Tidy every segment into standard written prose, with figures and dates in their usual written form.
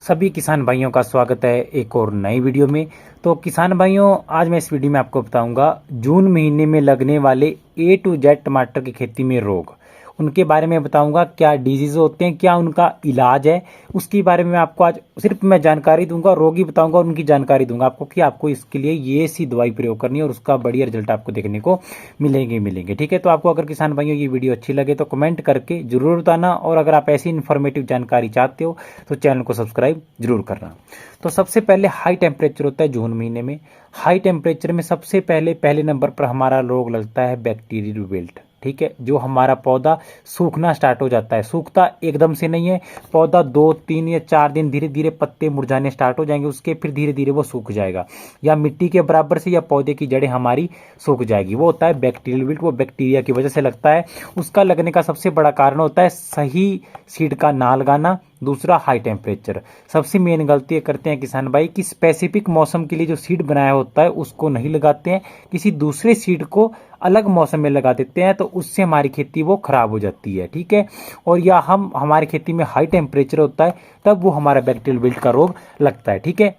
सभी किसान भाइयों का स्वागत है एक और नई वीडियो में। तो किसान भाइयों, आज मैं इस वीडियो में आपको बताऊंगा जून महीने में लगने वाले ए टू जेड टमाटर की खेती में रोग, उनके बारे में बताऊंगा। क्या डिजीज होते हैं, क्या उनका इलाज है, उसके बारे में आपको आज सिर्फ मैं जानकारी दूंगा। रोग ही बताऊंगा और उनकी जानकारी दूंगा आपको कि आपको इसके लिए ये सी दवाई प्रयोग करनी है और उसका बढ़िया रिजल्ट आपको देखने को मिलेंगे। ठीक है, तो आपको अगर किसान भाइयों ये वीडियो अच्छी लगे तो कमेंट करके जरूर बताना, और अगर आप ऐसी इन्फॉर्मेटिव जानकारी चाहते हो तो चैनल को सब्सक्राइब जरूर करना। तो सबसे पहले हाई टेम्परेचर होता है जून महीने में। हाई टेम्परेचर में सबसे पहले नंबर पर हमारा रोग लगता है बैक्टीरियल विल्ट। ठीक है, जो हमारा पौधा सूखना स्टार्ट हो जाता है। सूखता एकदम से नहीं है, पौधा 2-3 या 4 दिन धीरे धीरे पत्ते मुरझाने स्टार्ट हो जाएंगे, उसके फिर धीरे धीरे वो सूख जाएगा, या मिट्टी के बराबर से या पौधे की जड़ें हमारी सूख जाएगी। वो होता है बैक्टीरियल विल्ट, वो बैक्टीरिया की वजह से लगता है। उसका लगने का सबसे बड़ा कारण होता है सही सीड का ना लगाना। दूसरा, हाई टेम्परेचर। सबसे मेन गलती करते हैं किसान भाई कि स्पेसिफिक मौसम के लिए जो सीड बनाया होता है उसको नहीं लगाते हैं, किसी दूसरे सीड को अलग मौसम में लगा देते हैं, तो उससे हमारी खेती वो खराब हो जाती है। ठीक है, और या हमारी खेती में हाई टेम्परेचर होता है तब वो हमारा बैक्टीरियल विल्ट का रोग लगता है। ठीक है,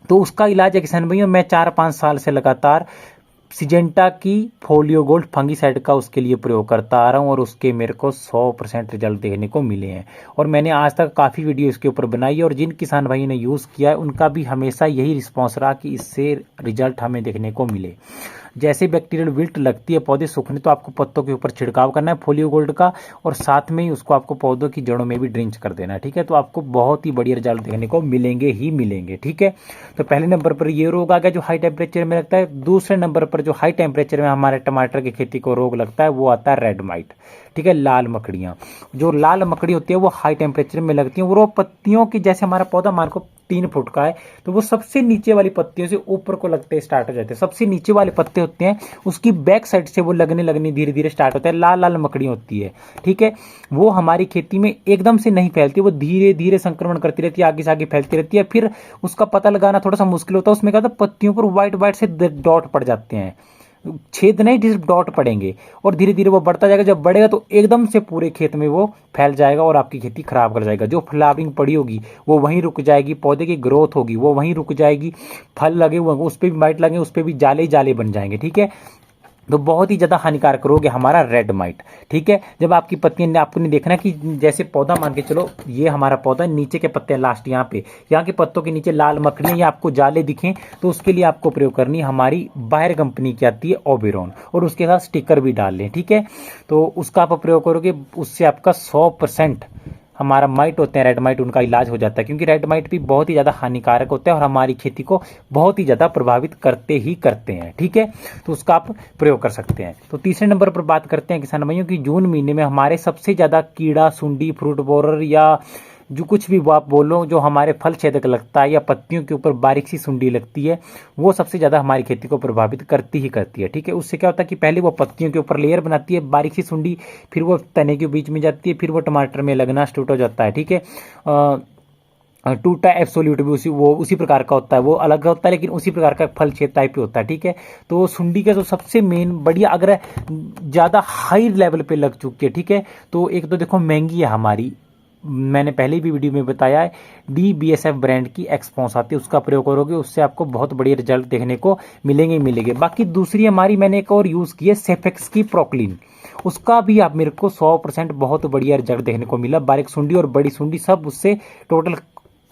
तो उसका इलाज है किसान भाइयों, मैं 4-5 साल से लगातार सिजेंटा की फोलियो गोल्ड फंगीसाइड का उसके लिए प्रयोग करता आ रहा हूं, और उसके मेरे को 100% रिजल्ट देखने को मिले हैं। और मैंने आज तक काफ़ी वीडियो इसके ऊपर बनाई है, और जिन किसान भाइयों ने यूज़ किया है उनका भी हमेशा यही रिस्पॉन्स रहा कि इससे रिजल्ट हमें देखने को मिले। जैसे बैक्टीरियल विल्ट लगती है पौधे सूखने, तो आपको पत्तों के ऊपर छिड़काव करना है फोलियो गोल्ड का, और साथ में ही उसको आपको पौधों की जड़ों में भी ड्रिंच कर देना है। ठीक है, तो आपको बहुत ही बढ़िया रिजल्ट देखने को मिलेंगे। ठीक है, तो पहले नंबर पर ये रोग आ गया जो हाई टेम्परेचर में लगता है। दूसरे नंबर पर जो हाई टेम्परेचर में हमारे टमाटर की खेती को रोग लगता है वो आता है रेड माइट। ठीक है, लाल मकड़ियाँ। जो लाल मकड़ी होती है वो हाई टेम्परेचर में लगती हैं, वो पत्तियों की, जैसे हमारा पौधा मान को 3 फुट का है, तो वो सबसे नीचे वाली पत्तियों से ऊपर को लगते स्टार्ट हो जाते हैं। सबसे नीचे वाले पत्ते होते हैं उसकी बैक साइड से वो लगने धीरे धीरे स्टार्ट होता है, लाल लाल मकड़ी होती है। ठीक है, वो हमारी खेती में एकदम से नहीं फैलती, वो धीरे धीरे संक्रमण करती रहती है, आगे से आगे फैलती रहती है। फिर उसका पता लगाना थोड़ा सा मुश्किल होता है। उसमें क्या होता है, पत्तियों पर व्हाइट व्हाइट से डॉट पड़ जाते हैं, छेद नहीं, सिर्फ डॉट पड़ेंगे, और धीरे धीरे वो बढ़ता जाएगा। जब बढ़ेगा तो एकदम से पूरे खेत में वो फैल जाएगा और आपकी खेती खराब कर जाएगा। जो फ्लावरिंग पड़ी होगी वो वहीं रुक जाएगी, पौधे की ग्रोथ होगी वो वहीं रुक जाएगी, फल लगे हुए उस पर भी माइट लगे, उस पर भी जाले जाले बन जाएंगे। ठीक है, तो बहुत ही ज़्यादा हानिकारक रोग है हमारा रेड माइट। ठीक है, जब आपकी पत्तियां, आपने देखना कि जैसे पौधा मान के चलो, ये हमारा पौधा, नीचे के पत्ते लास्ट यहाँ के पत्तों के नीचे लाल मकड़ियां या आपको जाले दिखें, तो उसके लिए आपको प्रयोग करनी हमारी बायर कंपनी की आती है ओबेरॉन, और उसके साथ स्टिकर भी डाल लें। ठीक है, तो उसका आप प्रयोग करोगे, उससे आपका 100% हमारा माइट होते हैं रेड माइट, उनका इलाज हो जाता है। क्योंकि रेड माइट भी बहुत ही ज़्यादा हानिकारक होता है और हमारी खेती को बहुत ही ज़्यादा प्रभावित करते हैं। ठीक है, तो उसका आप प्रयोग कर सकते हैं। तो तीसरे नंबर पर बात करते हैं किसान भाइयों की जून महीने में हमारे सबसे ज़्यादा कीड़ा, सुंडी, फ्रूट बोरर, या जो कुछ भी आप बोलो, जो हमारे फल छेदक लगता है या पत्तियों के ऊपर बारीक सी सुंडी लगती है, वो सबसे ज़्यादा हमारी खेती को प्रभावित करती है। ठीक है, उससे क्या होता है कि पहले वो पत्तियों के ऊपर लेयर बनाती है बारीक सी सुंडी, फिर वो तने के बीच में जाती है, फिर वो टमाटर में लगना स्टार्ट हो जाता है। ठीक है, टूटा एब्सोल्यूट भी उसी प्रकार का होता है, वो अलग होता है लेकिन उसी प्रकार का फल छेद टाइप होता है। ठीक है, तो सुंडी का जो सबसे मेन बढ़िया, अगर ज़्यादा हाई लेवल पे लग चुकी है, ठीक है, तो एक तो देखो महंगी है हमारी, मैंने पहले भी वीडियो में बताया है, DBSF ब्रांड की एक्सपॉन्स आती है, उसका प्रयोग करोगे उससे आपको बहुत बढ़िया रिजल्ट देखने को मिलेंगे। बाकी दूसरी हमारी मैंने एक और यूज़ की है सेफेक्स की प्रोक्लिन, उसका भी आप मेरे को 100% बहुत बढ़िया रिजल्ट देखने को मिला। बारीक सुंडी और बड़ी सुंडी सब उससे टोटल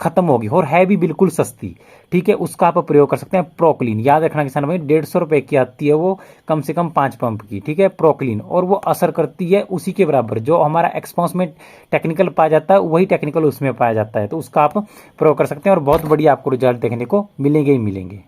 खत्म होगी, और है भी बिल्कुल सस्ती। ठीक है, उसका आप प्रयोग कर सकते हैं। प्रोक्लिन याद रखना किसान भाई, 150 रुपए की आती है वो, कम से कम 5 पंप की। ठीक है, प्रोक्लिन, और वो असर करती है उसी के बराबर जो हमारा एक्सपॉन्स में टेक्निकल पाया जाता है, वही टेक्निकल उसमें पाया जाता है। तो उसका आप प्रयोग कर सकते हैं और बहुत बढ़िया आपको रिजल्ट देखने को मिलेंगे।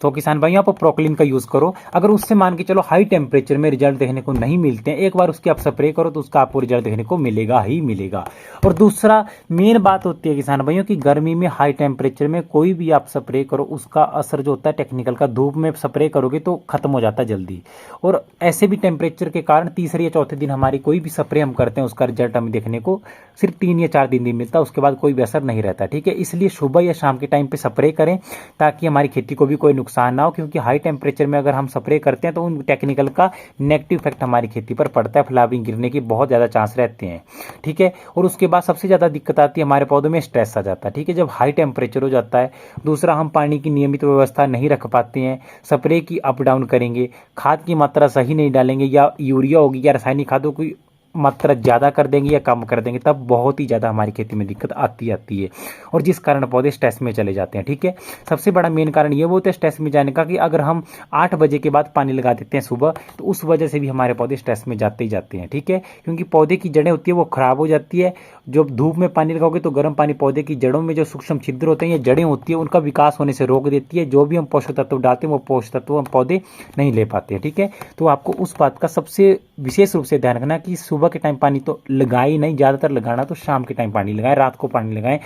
तो किसान भाइयों, आप प्रोक्लिन का यूज़ करो। अगर उससे मान के चलो हाई टेम्परेचर में रिजल्ट देखने को नहीं मिलते हैं, एक बार उसकी आप स्प्रे करो तो उसका आपको रिजल्ट देखने को मिलेगा। और दूसरा मेन बात होती है किसान भाइयों की गर्मी में हाई टेम्परेचर में कोई भी आप स्प्रे करो, उसका असर जो होता है टेक्निकल का, धूप में स्प्रे करोगे तो खत्म हो जाता है जल्दी। और ऐसे भी टेम्परेचर के कारण तीसरे या चौथे दिन हमारी कोई भी स्प्रे हम करते हैं उसका रिजल्ट हमें देखने को सिर्फ 3 या 4 दिन मिलता है, उसके बाद कोई भी असर नहीं रहता। ठीक है, इसलिए सुबह या शाम के टाइम पे स्प्रे करें ताकि हमारी खेती को भी कोई नुकसान नुकसान ना हो, क्योंकि हाई टेम्परेचर में अगर हम स्प्रे करते हैं तो उन टेक्निकल का नेगेटिव इफेक्ट हमारी खेती पर पड़ता है, फ्लावरिंग गिरने के बहुत ज़्यादा चांस रहते हैं। ठीक है, और उसके बाद सबसे ज़्यादा दिक्कत आती है हमारे पौधों में स्ट्रेस आ जाता है। ठीक है, जब हाई टेम्परेचर हो जाता है। दूसरा, हम पानी की नियमित व्यवस्था नहीं रख पाते हैं, स्प्रे की अप डाउन करेंगे, खाद की मात्रा सही नहीं डालेंगे, या यूरिया होगी या रासायनिक खादों की मात्रा ज़्यादा कर देंगे या कम कर देंगे, तब बहुत ही ज़्यादा हमारी खेती में दिक्कत आती है, और जिस कारण पौधे स्ट्रेस में चले जाते हैं। ठीक है, सबसे बड़ा मेन कारण ये होता है स्ट्रेस में जाने का कि अगर हम 8 बजे के बाद पानी लगा देते हैं सुबह, तो उस वजह से भी हमारे पौधे स्ट्रेस में जाते ही जाते हैं। ठीक है, क्योंकि पौधे की जड़ें होती है वो खराब हो जाती है। जब धूप में पानी लगाओगे तो गर्म पानी पौधे की जड़ों में जो सूक्ष्म छिद्र होते हैं या जड़ें होती है उनका विकास होने से रोक देती है। जो भी हम पोषक तत्व डालते हैं वो पोषक तत्व हम पौधे नहीं ले पाते हैं। ठीक है, तो आपको उस बात का सबसे विशेष रूप से ध्यान रखना कि सुबह के टाइम पानी तो लगाए ही नहीं, ज़्यादातर लगाना तो शाम के टाइम पानी लगाएं, रात को पानी लगाएं,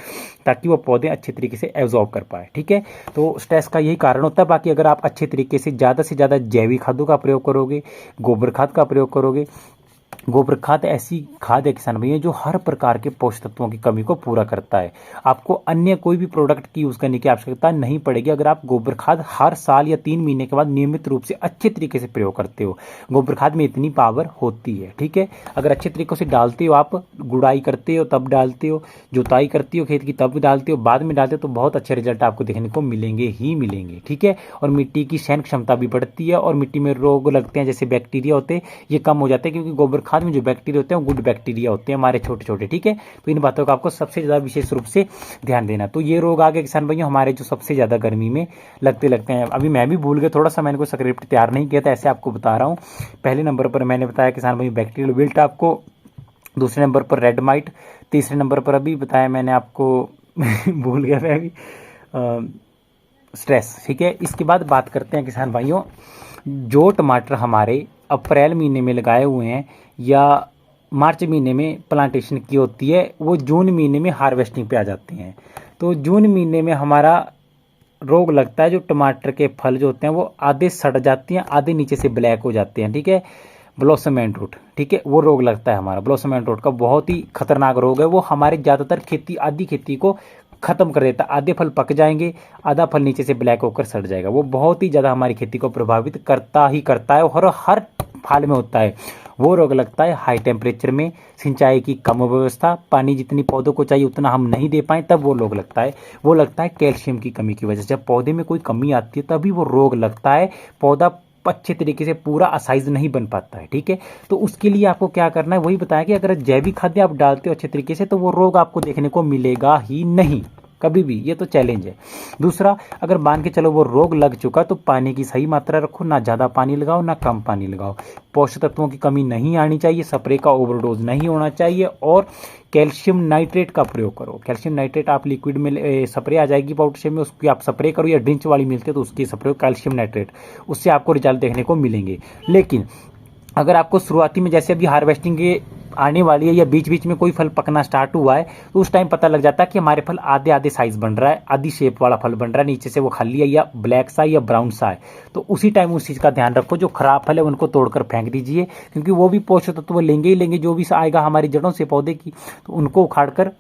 ताकि वो पौधे अच्छे तरीके से एब्जॉर्ब कर पाए। ठीक है, तो स्ट्रेस का यही कारण होता है। बाकी अगर आप अच्छे तरीके से ज़्यादा जैविक खादों का प्रयोग करोगे, गोबर खाद का प्रयोग करोगे, गोबर खाद ऐसी खाद है किसान भैया जो हर प्रकार के पोषक तत्वों की कमी को पूरा करता है। आपको अन्य कोई भी प्रोडक्ट की यूज़ करने की आवश्यकता नहीं पड़ेगी अगर आप गोबर खाद हर साल या 3 महीने के बाद नियमित रूप से अच्छे तरीके से प्रयोग करते हो। गोबर खाद में इतनी पावर होती है। ठीक है, अगर अच्छे तरीकों से डालते हो, आप गुड़ाई करते हो तब डालते हो, जुताई करते हो खेत की तब डालते हो, बाद में डालते हो, तो बहुत अच्छे रिजल्ट आपको देखने को मिलेंगे ही मिलेंगे। ठीक है, और मिट्टी की सहन क्षमता भी बढ़ती है, और मिट्टी में रोग लगते हैं जैसे बैक्टीरिया होते हैं ये कम हो जाते हैं, क्योंकि गोबर खाद में जो बैक्टीरिया होते हैं वो गुड बैक्टीरिया होते हैं हमारे छोटे छोटे। ठीक है, तो इन बातों का आपको सबसे ज़्यादा विशेष रूप से ध्यान देना। तो ये रोग आ गए किसान भाइयों हमारे जो सबसे ज़्यादा गर्मी में लगते हैं। अभी मैं भी भूल गया थोड़ा सा, मैंने कोई स्क्रिप्ट तैयार नहीं किया था, ऐसे आपको बता रहा हूँ। पहले नंबर पर मैंने बताया किसान भाइयों बैक्टीरियल विल्ट आपको, दूसरे नंबर पर रेड माइट, तीसरे नंबर पर अभी बताया मैंने आपको भूल गया मैं अभी, स्ट्रेस। ठीक है, इसके बाद बात करते हैं किसान भाइयों, जो टमाटर हमारे अप्रैल महीने में लगाए हुए हैं या मार्च महीने में प्लांटेशन की होती है, वो जून महीने में हार्वेस्टिंग पे आ जाते हैं। तो जून महीने में हमारा रोग लगता है, जो टमाटर के फल जो होते हैं वो आधे सड़ जाते हैं, आधे नीचे से ब्लैक हो जाते हैं। ठीक है, ब्लॉसम एंड रूट। ठीक है, वो रोग लगता है हमारा ब्लॉसम एंड रूट का, बहुत ही खतरनाक रोग है। वो हमारे ज़्यादातर आधी खेती को खत्म कर देता है। आधे फल पक जाएंगे, आधा फल नीचे से ब्लैक होकर सड़ जाएगा। वो बहुत ही ज़्यादा हमारी खेती को प्रभावित करता है, और हर फाल में होता है। वो रोग लगता है हाई टेम्परेचर में, सिंचाई की कम व्यवस्था, पानी जितनी पौधों को चाहिए उतना हम नहीं दे पाए, तब वो रोग लगता है। वो लगता है कैल्शियम की कमी की वजह से। जब पौधे में कोई कमी आती है तभी वो रोग लगता है, पौधा अच्छे तरीके से पूरा असाइज नहीं बन पाता है। ठीक है, तो उसके लिए आपको क्या करना है वही बताया कि अगर जैविक खाद्य आप डालते हो अच्छे तरीके से तो वो रोग आपको देखने को मिलेगा ही नहीं कभी भी, ये तो चैलेंज है। दूसरा, अगर मान के चलो वो रोग लग चुका तो पानी की सही मात्रा रखो, ना ज़्यादा पानी लगाओ ना कम पानी लगाओ, पोषक तत्वों की कमी नहीं आनी चाहिए, स्प्रे का ओवरडोज नहीं होना चाहिए, और कैल्शियम नाइट्रेट का प्रयोग करो। कैल्शियम नाइट्रेट आप लिक्विड में स्प्रे आ जाएगी पाउडर शेप में, उसकी आप स्प्रे करो, या ड्रिंच वाली मिलती है तो उसकी स्प्रे कैल्शियम नाइट्रेट, उससे आपको रिजल्ट देखने को मिलेंगे। लेकिन अगर आपको शुरुआती में जैसे अभी हार्वेस्टिंग के आने वाली है या बीच बीच में कोई फल पकना स्टार्ट हुआ है तो उस टाइम पता लग जाता है कि हमारे फल आधे आधे साइज बन रहा है, आधी शेप वाला फल बन रहा है, नीचे से वो खाली है या ब्लैक सा या ब्राउन सा है। तो उसी टाइम उस चीज़ का ध्यान रखो, जो खराब फल है उनको तोड़कर फेंक दीजिए, क्योंकि वो भी पोषक तत्व लेंगे ही लेंगे, जो भी आएगा हमारी जड़ों से पौधे की, तो उनको उखाड़कर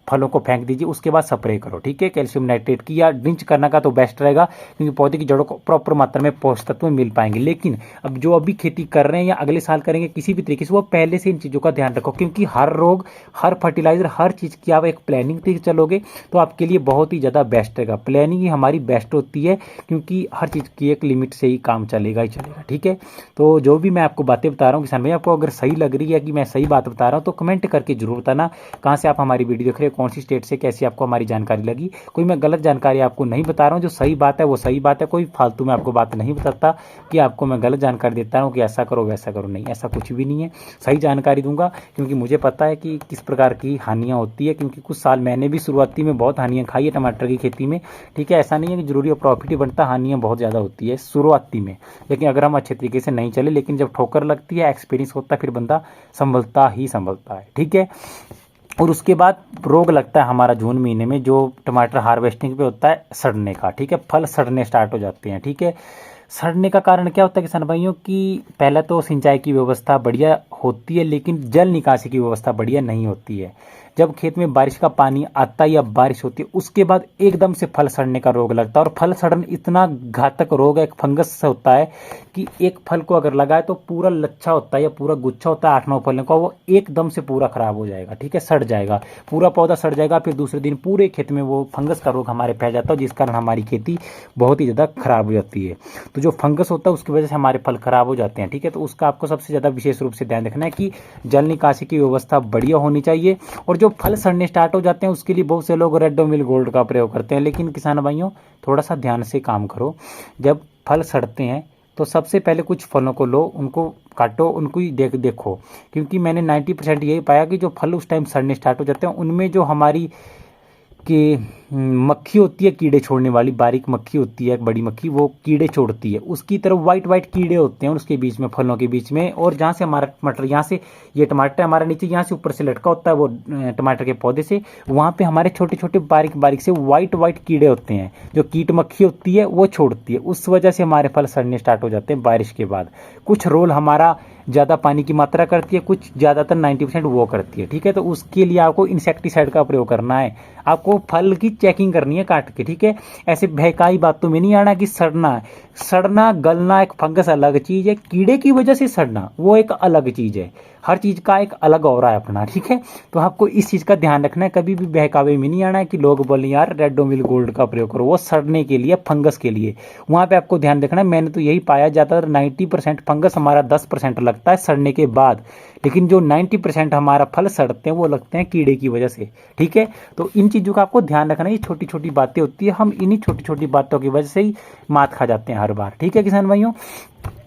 फलों को फेंक दीजिए। उसके बाद स्प्रे करो। ठीक है, कैल्शियम नाइट्रेट की या ड्रिंच करना का तो बेस्ट रहेगा, क्योंकि पौधे की जड़ों को प्रॉपर मात्रा में पोषक तत्व मिल पाएंगे। लेकिन अब जो अभी खेती कर रहे हैं या अगले साल करेंगे किसी भी तरीके से, वो पहले से इन चीज़ों का ध्यान रखो, क्योंकि हर रोग, हर फर्टिलाइजर, हर चीज़ की आप एक प्लानिंग से चलोगे तो आपके लिए बहुत ही ज़्यादा बेस्ट रहेगा। प्लानिंग ही हमारी बेस्ट होती है, क्योंकि हर चीज़ की एक लिमिट से ही काम चलेगा ही चलेगा। ठीक है, तो जो भी मैं आपको बातें बता रहा हूँ किसान भाई, आपको अगर सही लग रही है कि मैं सही बात बता रहा हूँ तो कमेंट करके जरूर बताना कहाँ से आप हमारी वीडियो देख रहे हो, कौन सी स्टेट से, कैसी आपको हमारी जानकारी लगी। कोई मैं गलत जानकारी आपको नहीं बता रहा हूँ, जो सही बात है वो सही बात है। कोई फालतू में आपको बात नहीं बताता कि आपको मैं गलत जानकारी देता हूँ कि ऐसा करो वैसा करो, नहीं, ऐसा कुछ भी नहीं है। सही जानकारी दूंगा, क्योंकि मुझे पता है कि किस प्रकार की हानियाँ होती है, क्योंकि कुछ साल मैंने भी शुरुआती में बहुत हानियाँ खाई है टमाटर की खेती में। ठीक है, ऐसा नहीं है कि जरूरी प्रॉफिट ही बनता, हानियाँ बहुत ज़्यादा होती है शुरुआती में, लेकिन अगर हम अच्छे तरीके से नहीं चले, लेकिन जब ठोकर लगती है, एक्सपीरियंस होता है, फिर बंदा संभलता ही संभलता है। ठीक है, और उसके बाद रोग लगता है हमारा जून महीने में, जो टमाटर हार्वेस्टिंग पे होता है, सड़ने का। ठीक है, फल सड़ने स्टार्ट हो जाते हैं। ठीक है, सड़ने का कारण क्या होता है किसान भाइयों की, पहले तो सिंचाई की व्यवस्था बढ़िया होती है, लेकिन जल निकासी की व्यवस्था बढ़िया नहीं होती है। जब खेत में बारिश का पानी आता है या बारिश होती है उसके बाद एकदम से फल सड़ने का रोग लगता है। और फल सड़न इतना घातक रोग है, एक फंगस से होता है कि एक फल को अगर लगाए तो पूरा लच्छा होता है या पूरा गुच्छा होता है 8-9 फलों का, वो एकदम से पूरा खराब हो जाएगा, ठीक है, सड़ जाएगा, पूरा पौधा सड़ जाएगा। फिर दूसरे दिन पूरे खेत में वो फंगस का रोग हमारे फैल जाता है, जिस कारण हमारी खेती बहुत ही ज़्यादा खराब हो जाती है। तो जो फंगस होता है उसकी वजह से हमारे फल खराब हो जाते हैं, ठीक है। तो उसका आपको सबसे ज़्यादा विशेष रूप से ध्यान रखना है कि जल निकासी की व्यवस्था बढ़िया होनी चाहिए। और जो फल सड़ने स्टार्ट हो जाते हैं उसके लिए बहुत से लोग रेडोमिल गोल्ड का प्रयोग करते हैं, लेकिन किसान भाइयों थोड़ा सा ध्यान से काम करो। जब फल सड़ते हैं तो सबसे पहले कुछ फलों को लो, उनको काटो, उनको ही देखो, क्योंकि मैंने 90% यही पाया कि जो फल उस टाइम सड़ने स्टार्ट हो जाते हैं उनमें जो हमारी कि मक्खी होती है, कीड़े छोड़ने वाली बारीक मक्खी होती है, बड़ी मक्खी, वो कीड़े छोड़ती है, उसकी तरफ वाइट वाइट कीड़े होते हैं उसके बीच में, फलों के बीच में। और जहाँ से हमारा टमाटर, यहाँ से ये टमाटर हमारा नीचे यहाँ से ऊपर से लटका होता है वो टमाटर के पौधे से, वहाँ पे हमारे छोटे छोटे बारीक बारीक से वाइट वाइट कीड़े होते हैं, जो कीट मक्खी होती है वो छोड़ती है। उस वजह से हमारे फल सड़ने स्टार्ट हो जाते हैं बारिश के बाद। कुछ रोल हमारा ज़्यादा पानी की मात्रा करती है, कुछ ज़्यादातर 90% वो करती है, ठीक है। तो उसके लिए आपको इंसेक्टिसाइड का प्रयोग करना है, आपको फल की चेकिंग करनी है काट के, ठीक है। ऐसे बहकाई बातों में नहीं आना कि सड़ना है। सड़ना गलना एक फंगस अलग चीज़ है, कीड़े की वजह से सड़ना वो एक अलग चीज़ है। हर चीज़ का एक अलग ऑरा है अपना, ठीक है। तो आपको इस चीज़ का ध्यान रखना है, कभी भी बहकावे में नहीं आना है कि लोग बोले यार रेडोमिल गोल्ड का प्रयोग करो, वो सड़ने के लिए, फंगस के लिए। वहाँ पे आपको ध्यान रखना है। मैंने तो यही पाया, ज़्यादातर 90% फंगस हमारा 10% लगता है सड़ने के बाद, लेकिन जो 90% हमारा फल सड़ते हैं वो लगते हैं कीड़े की वजह से, ठीक है। तो इन चीज़ों का आपको ध्यान रखना है। ये छोटी छोटी बातें होती है, हम इन्हीं छोटी छोटी बातों की वजह से ही मात खा जाते हैं हर बार, ठीक है किसान भाइयों।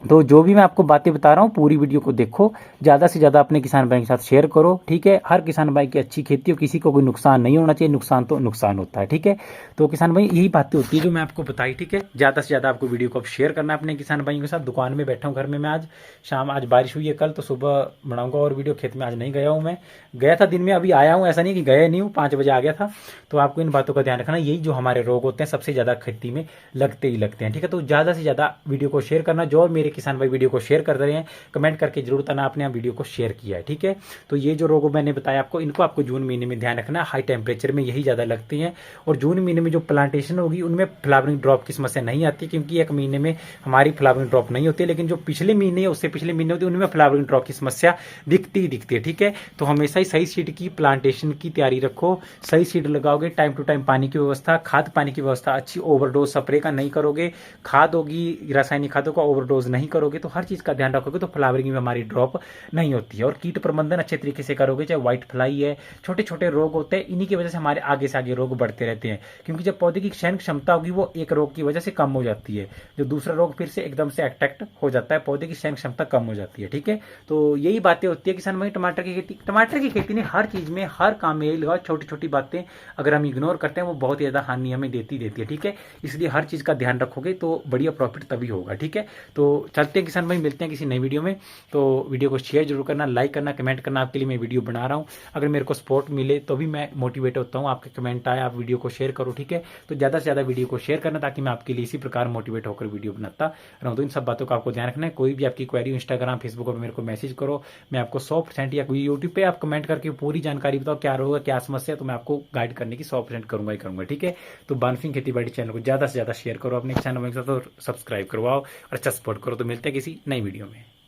तो जो भी मैं आपको बातें बता रहा हूँ पूरी वीडियो को देखो, ज़्यादा से ज़्यादा अपने किसान भाई के साथ शेयर करो, ठीक है। हर किसान भाई की अच्छी खेती हो, किसी को कोई नुकसान नहीं होना चाहिए, नुकसान तो नुकसान होता है, ठीक है। तो किसान भाई यही बातें होती है जो मैं आपको बताई, ठीक है। ज़्यादा से ज़्यादा आपको वीडियो को शेयर करना है अपने किसान भाइयों के साथ। दुकान में बैठा हूँ घर में मैं, आज शाम, आज बारिश हुई है, कल तो सुबह बनाऊंगा और वीडियो। खेत में आज नहीं गया हूँ, मैं गया था दिन में, अभी आया हूँ, ऐसा नहीं कि गया नहीं हूँ, 5 बजे आ गया था। तो आपको इन बातों का ध्यान रखना, यही जो हमारे रोग होते हैं सबसे ज़्यादा खेती में लगते ही लगते हैं, ठीक है। तो ज़्यादा से ज़्यादा वीडियो को शेयर करना। जो मेरे किसान भाई वीडियो को शेयर कर रहे हैं कमेंट करके जरूर बताना आपने यहाँ वीडियो को शेयर किया है, ठीक है। तो ये जो रोग मैंने बताया आपको, इनको आपको जून महीने में ध्यान रखना। हाई टेम्परेचर में यही ज़्यादा लगती हैं, और जून महीने में जो प्लांटेशन होगी उनमें फ्लावरिंग ड्रॉप की समस्या नहीं आती, क्योंकि एक महीने में हमारी फ्लावरिंग ड्रॉप नहीं होती। लेकिन जो पिछले महीने उससे पिछले महीने होती है उनमें फ्लावरिंग ड्रॉप की समस्या दिखती ही दिखती है, ठीक है। तो हमेशा ही सही सीड की प्लांटेशन की तैयारी रखो, सही सीड लगाओगे, टाइम टू टाइम पानी की व्यवस्था, खाद पानी की व्यवस्था अच्छी, ओवरडोज स्प्रे का नहीं करोगे, खाद होगी रासायनिक खादों का ओवरडोज नहीं करोगे, तो हर चीज़ का ध्यान रखोगे तो फ्लावरिंग में हमारी ड्रॉप नहीं होती है। और कीट प्रबंधन अच्छे तरीके से करोगे, चाहे व्हाइट फ्लाई है, छोटे छोटे रोग होते हैं, इन्हीं की वजह से हमारे आगे से आगे रोग बढ़ते रहते हैं। क्योंकि जब पौधे की सहन क्षमता होगी वो एक रोग की वजह से कम हो जाती है, जो दूसरा रोग फिर से एकदम से अटैक्ट हो जाता है, पौधे की सहन क्षमता कम हो जाती है, ठीक है। तो यही बातें होती है किसान भाई टमाटर की खेती। टमाटर की खेती ने हर चीज में, हर काम में यही लगाओ, छोटी छोटी बातें अगर हम इग्नोर करते हैं वो बहुत ही ज्यादा हानि हमें देती है, ठीक है। इसलिए हर चीज का ध्यान रखोगे तो बढ़िया प्रॉफिट तभी होगा, ठीक है। तो चलते हैं किसान भाई, मिलते हैं किसी नई वीडियो में। तो वीडियो को शेयर जरूर करना, लाइक करना, कमेंट करना, आपके लिए मैं वीडियो बना रहा हूँ। अगर मेरे को सपोर्ट मिले तो भी मैं मोटिवेट होता हूँ, आपके कमेंट आए, आप वीडियो को शेयर करो, ठीक है। तो ज़्यादा से ज़्यादा वीडियो को शेयर करना ताकि मैं आपके लिए इसी प्रकार मोटिवेट होकर वीडियो बनाता रहूँ। तो इन सब बातों का आपको ध्यान रखना है। कोई भी आपकी क्वेरी इंस्टाग्राम फेसबुक पर मेरे को मैसेज करो, मैं आपको 100%, या कोई यूट्यूब पे आप कमेंट करके पूरी जानकारी बताओ क्या होगा, क्या समस्या, तो मैं आपको गाइड करने की 100% करूँगा ही करूँगा, ठीक है। तो बानफिंग खेती बाड़ी चैनल को ज़्यादा से ज़्यादा शेयर करो अपने चैनल के साथ, और सब्सक्राइब करवाओ और अच्छा सपोर्ट करो। तो मिलते हैं किसी नई वीडियो में।